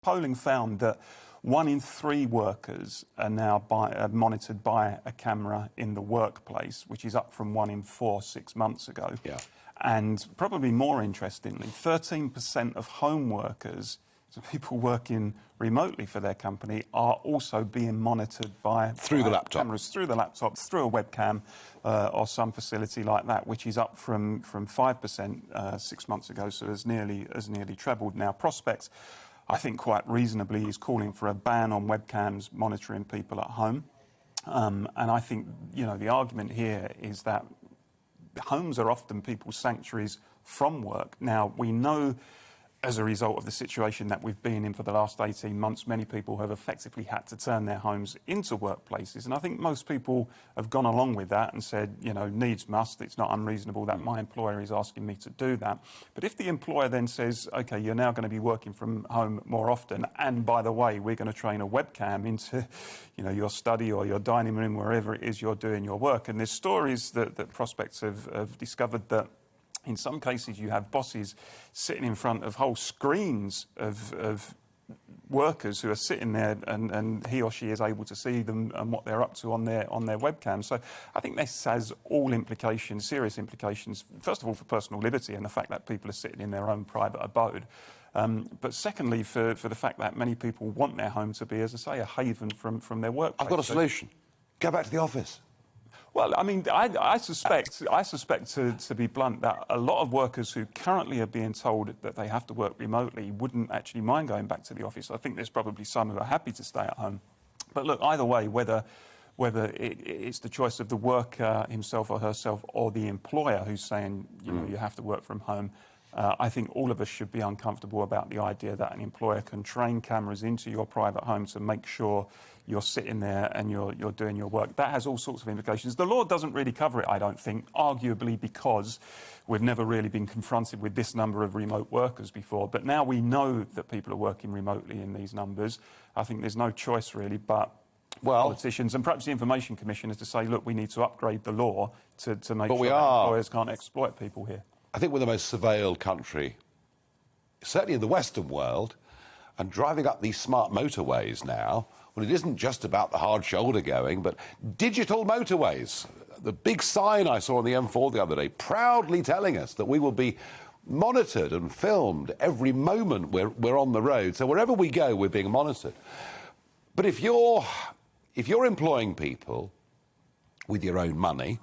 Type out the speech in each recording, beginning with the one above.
Polling found that 1 in 3 workers are now monitored by a camera in the workplace, which is up from 1 in 4 6 months ago. Yeah. And probably more interestingly, 13% of home workers, so people working remotely for their company, are also being monitored by through the laptop, cameras, through the laptop, through a webcam or some facility like that, which is up from 5% 6 months ago. So has nearly trebled. Now, Prospect, I think quite reasonably, is calling for a ban on webcams monitoring people at home. And I think, you know, the argument here is that homes are often people's sanctuaries from work. Now, we know, as a result of the situation that we've been in for the last 18 months, many people have effectively had to turn their homes into workplaces. And I think most people have gone along with that and said, you know, needs must. It's not unreasonable that my employer is asking me to do that. But if the employer then says, OK, you're now going to be working from home more often, and by the way, we're going to train a webcam into, you know, your study or your dining room, wherever it is you're doing your work. And there's stories that Prospects have discovered that in some cases, you have bosses sitting in front of whole screens of workers who are sitting there, and he or she is able to see them and what they're up to on their webcam. So I think this has all implications, serious implications, first of all, for personal liberty and the fact that people are sitting in their own private abode. But secondly, for the fact that many people want their home to be, as I say, a haven from their workplace. I've got a solution. Go back to the office. Well, I mean, I suspect, to be blunt, that a lot of workers who currently are being told that they have to work remotely wouldn't actually mind going back to the office. I think there's probably some who are happy to stay at home. But look, either way, whether it's the choice of the worker himself or herself or the employer who's saying, you know, you have to work from home, I think all of us should be uncomfortable about the idea that an employer can train cameras into your private home to make sure you're sitting there and you're doing your work. That has all sorts of implications. The law doesn't really cover it, I don't think, arguably because we've never really been confronted with this number of remote workers before. But now we know that people are working remotely in these numbers. I think there's no choice really but politicians and perhaps the Information Commission is to say, look, we need to upgrade the law to make sure that employers can't exploit people here. I think we're the most surveilled country, certainly in the Western world, and driving up these smart motorways now, well, it isn't just about the hard shoulder going, but digital motorways. The big sign I saw on the M4 the other day, proudly telling us that we will be monitored and filmed every moment we're on the road. So wherever we go, we're being monitored. But if you're employing people with your own money,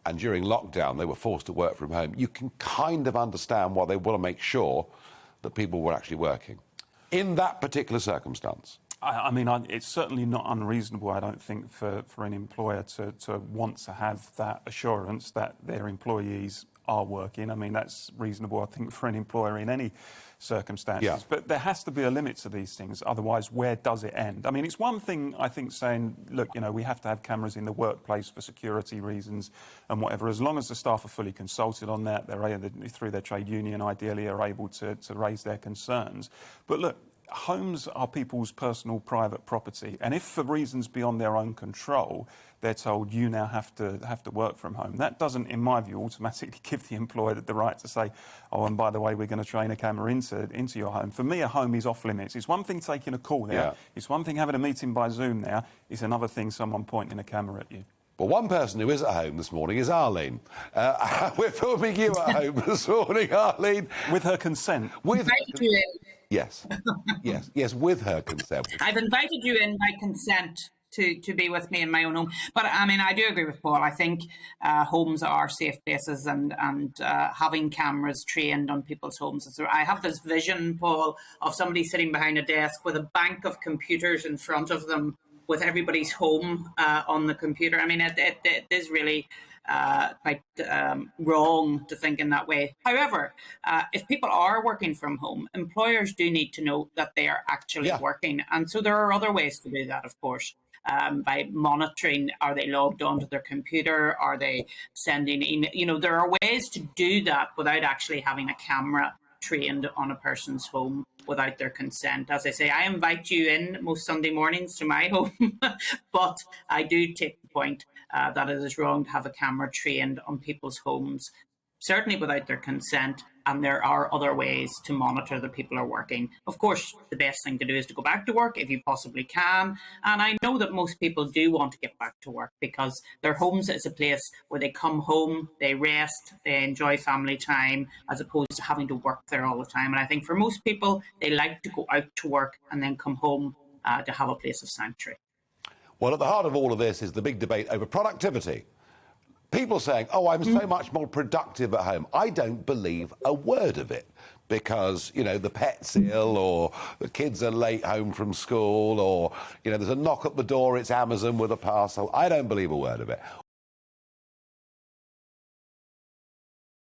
and during lockdown they were forced to work from home, you can kind of understand why they want to make sure that people were actually working in that particular circumstance. I mean, it's certainly not unreasonable, I don't think, for an employer to want to have that assurance that their employees are working. I mean, that's reasonable, I think, for an employer in any circumstances. Yeah. But there has to be a limit to these things. Otherwise, where does it end? I mean, it's one thing, I think, saying, look, you know, we have to have cameras in the workplace for security reasons and whatever. As long as the staff are fully consulted on that, they're through their trade union, ideally, are able to raise their concerns. But look, homes are people's personal private property, and if for reasons beyond their own control they're told you now have to work from home, that doesn't, in my view, automatically give the employer the right to say, oh, and by the way, we're going to train a camera into your home. For me, a home is off limits. It's one thing taking a call there. It's one thing having a meeting by Zoom there. It's another thing someone pointing a camera at you. Well, one person who is at home this morning is Arlene. We're filming you at home this morning, Arlene. With her consent. Invited you in. Yes, yes, with her consent. I've invited you in by consent to be with me in my own home. But I mean, I do agree with Paul. I think homes are safe places, and having cameras trained on people's homes. I have this vision, Paul, of somebody sitting behind a desk with a bank of computers in front of them, with everybody's home on the computer. I mean, it is really quite wrong to think in that way. However, if people are working from home, employers do need to know that they are actually working. And so there are other ways to do that, of course. By monitoring, are they logged onto their computer? Are they sending email? You know, there are ways to do that without actually having a camera trained on a person's home without their consent. As I say, I invite you in most Sunday mornings to my home, but I do take the point that it is wrong to have a camera trained on people's homes, certainly without their consent, and there are other ways to monitor that people are working. Of course, the best thing to do is to go back to work if you possibly can. And I know that most people do want to get back to work because their homes is a place where they come home, they rest, they enjoy family time, as opposed to having to work there all the time. And I think for most people, they like to go out to work and then come home to have a place of sanctuary. Well, at the heart of all of this is the big debate over productivity. People saying, oh, I'm so much more productive at home. I don't believe a word of it because, you know, the pet's ill or the kids are late home from school or, you know, there's a knock at the door, it's Amazon with a parcel. I don't believe a word of it.